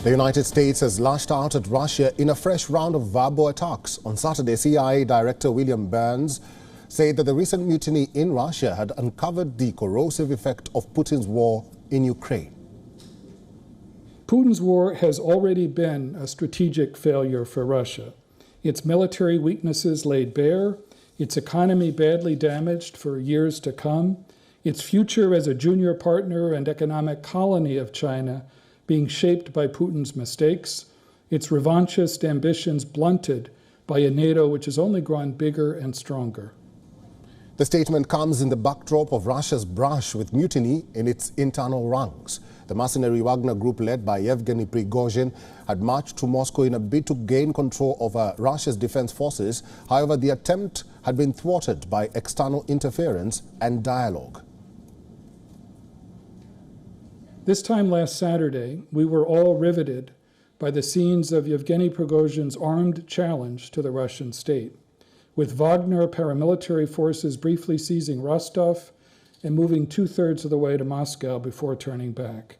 The United States has lashed out at Russia in a fresh round of verbal attacks. On Saturday, CIA Director William Burns said that the recent mutiny in Russia had uncovered the corrosive effect of Putin's war in Ukraine. Putin's war has already been a strategic failure for Russia. Its military weaknesses laid bare, its economy badly damaged for years to come, its future as a junior partner and economic colony of China being shaped by Putin's mistakes, its revanchist ambitions blunted by a NATO which has only grown bigger and stronger. The statement comes in the backdrop of Russia's brush with mutiny in its internal ranks. The mercenary Wagner group led by Yevgeny Prigozhin had marched to Moscow in a bid to gain control over Russia's defense forces. However, the attempt had been thwarted by external interference and dialogue. This time last Saturday, we were all riveted by the scenes of Yevgeny Prigozhin's armed challenge to the Russian state, with Wagner paramilitary forces briefly seizing Rostov and moving two-thirds of the way to Moscow before turning back.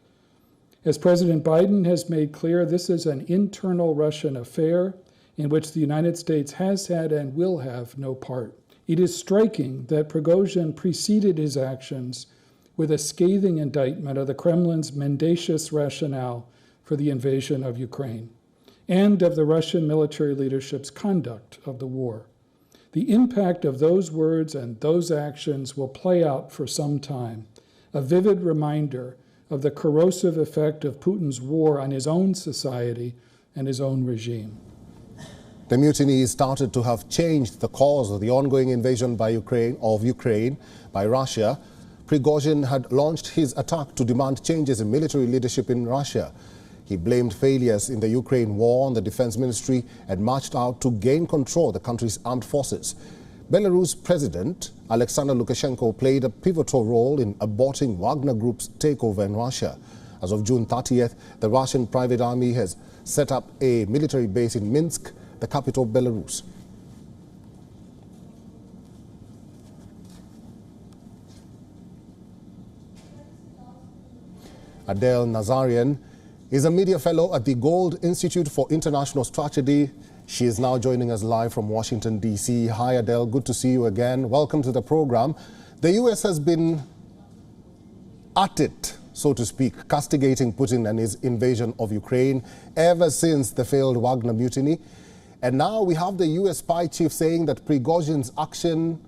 As President Biden has made clear, this is an internal Russian affair in which the United States has had and will have no part. It is striking that Prigozhin preceded his actions with a scathing indictment of the Kremlin's mendacious rationale for the invasion of Ukraine and of the Russian military leadership's conduct of the war. The impact of those words and those actions will play out for some time, a vivid reminder of the corrosive effect of Putin's war on his own society and his own regime. The mutiny started to have changed the course of the ongoing invasion of Ukraine by Russia. Prigozhin had launched his attack to demand changes in military leadership in Russia. He blamed failures in the Ukraine war on the defense ministry and marched out to gain control of the country's armed forces. Belarus President Alexander Lukashenko played a pivotal role in aborting Wagner Group's takeover in Russia. As of June 30th, the Russian private army has set up a military base in Minsk, the capital of Belarus. Adele Nazarian is a media fellow at the Gold Institute for International Strategy. She is now joining us live from Washington, D.C. Hi, Adele. Good to see you again. Welcome to the program. The U.S. has been at it, so to speak, castigating Putin and his invasion of Ukraine ever since the failed Wagner mutiny. And now we have the U.S. spy chief saying that Prigozhin's action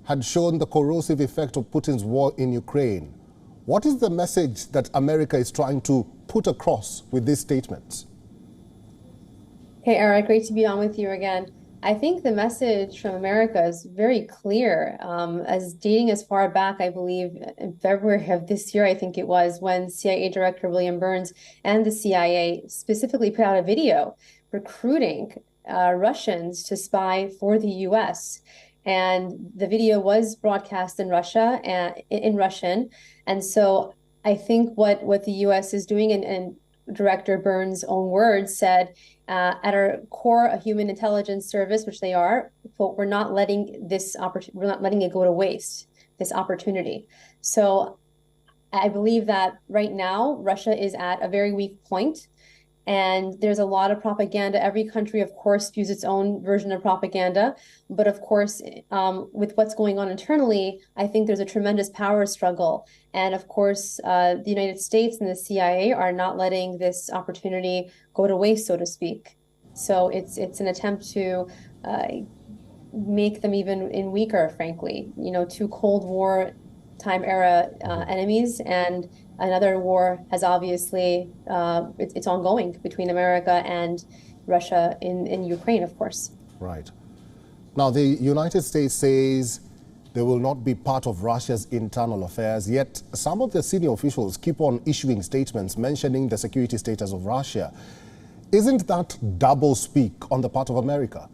had shown the corrosive effect of Putin's war in Ukraine. What is the message that America is trying to put across with these statements? Hey, Eric, great to be on with you again. I think the message from America is very clear. As dating as far back, I believe, in February of this year, I think it was, when CIA Director William Burns and the CIA specifically put out a video recruiting Russians to spy for the U.S. And the video was broadcast in Russia and in Russian. And so I think what the U.S. is doing, and Director Burns' own words said, at our core, a human intelligence service, which they are, but we're not letting this we're not letting it go to waste, this opportunity. So I believe that right now Russia is at a very weak point. And there's a lot of propaganda. Every country, of course, views its own version of propaganda. But of course, with what's going on internally, I think there's a tremendous power struggle. And of course, the United States and the CIA are not letting this opportunity go to waste, so to speak. So it's an attempt to make them even weaker, frankly. You know, two Cold War time era enemies, and another war has obviously, it's ongoing between America and Russia in Ukraine, of course. Right. Now, the United States says they will not be part of Russia's internal affairs, yet some of the senior officials keep on issuing statements mentioning the security status of Russia. Isn't that double speak on the part of America?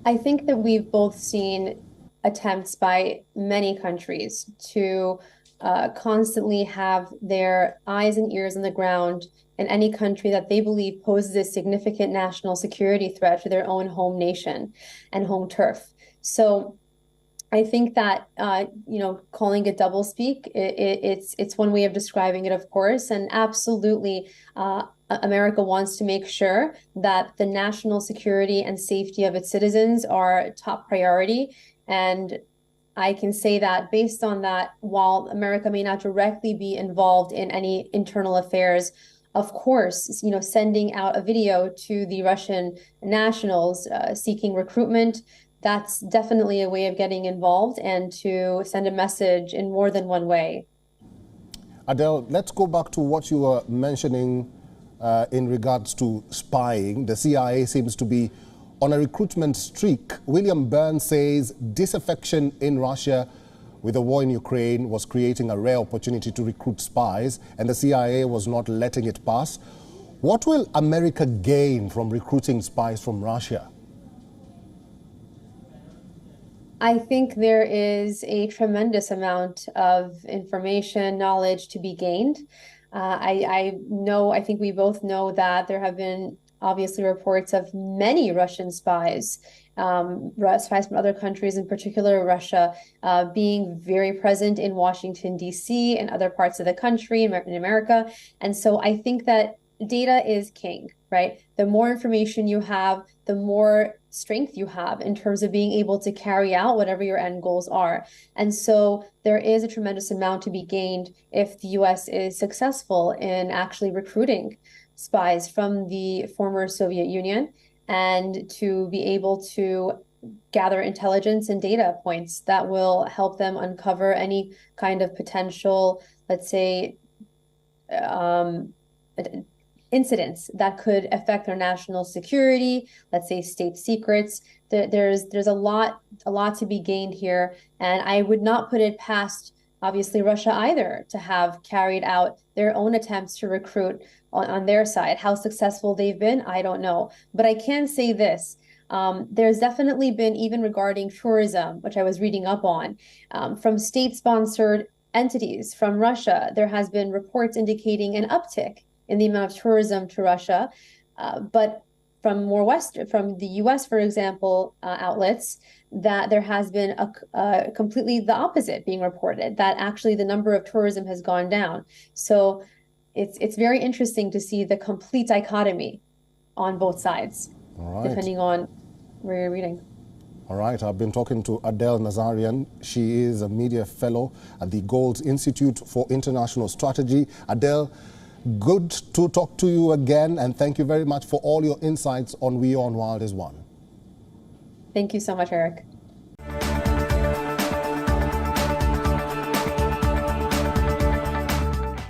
I think that we've both seen attempts by many countries to constantly have their eyes and ears on the ground in any country that they believe poses a significant national security threat to their own home nation and home turf. So I think that calling it doublespeak, it's one way of describing it, of course, and absolutely, America wants to make sure that the national security and safety of its citizens are top priority. And I can say that based on that, while America may not directly be involved in any internal affairs, of course, sending out a video to the Russian nationals seeking recruitment, that's definitely a way of getting involved and to send a message in more than one way. Adele, let's go back to what you were mentioning in regards to spying. The CIA seems to be on a recruitment streak. William Burns says disaffection in Russia with the war in Ukraine was creating a rare opportunity to recruit spies, and the CIA was not letting it pass. What will America gain from recruiting spies from Russia? I think there is a tremendous amount of information, knowledge to be gained. I think we both know that there have been obviously reports of many Russian spies, spies from other countries, in particular Russia, being very present in Washington, D.C. and other parts of the country, in America. And so I think that data is king, right? The more information you have, the more strength you have in terms of being able to carry out whatever your end goals are. And so there is a tremendous amount to be gained if the US is successful in actually recruiting spies from the former Soviet Union, and to be able to gather intelligence and data points that will help them uncover any kind of potential, let's say, incidents that could affect their national security, let's say state secrets. There's a lot to be gained here, and I would not put it past obviously Russia either to have carried out their own attempts to recruit on their side. How successful they've been, I don't know. But I can say this. There's definitely been, even regarding tourism, which I was reading up on, from state-sponsored entities from Russia, there has been reports indicating an uptick in the amount of tourism to Russia. But from from the US, for example, outlets, that there has been a completely the opposite being reported, that actually the number of tourism has gone down. So it's very interesting to see the complete dichotomy on both sides, depending on where you're reading. All right, I've been talking to Adele Nazarian. She is a media fellow at the Gold Institute for International Strategy. Adele, good to talk to you again, and thank you very much for all your insights on WION World is One. Thank you so much, Eric.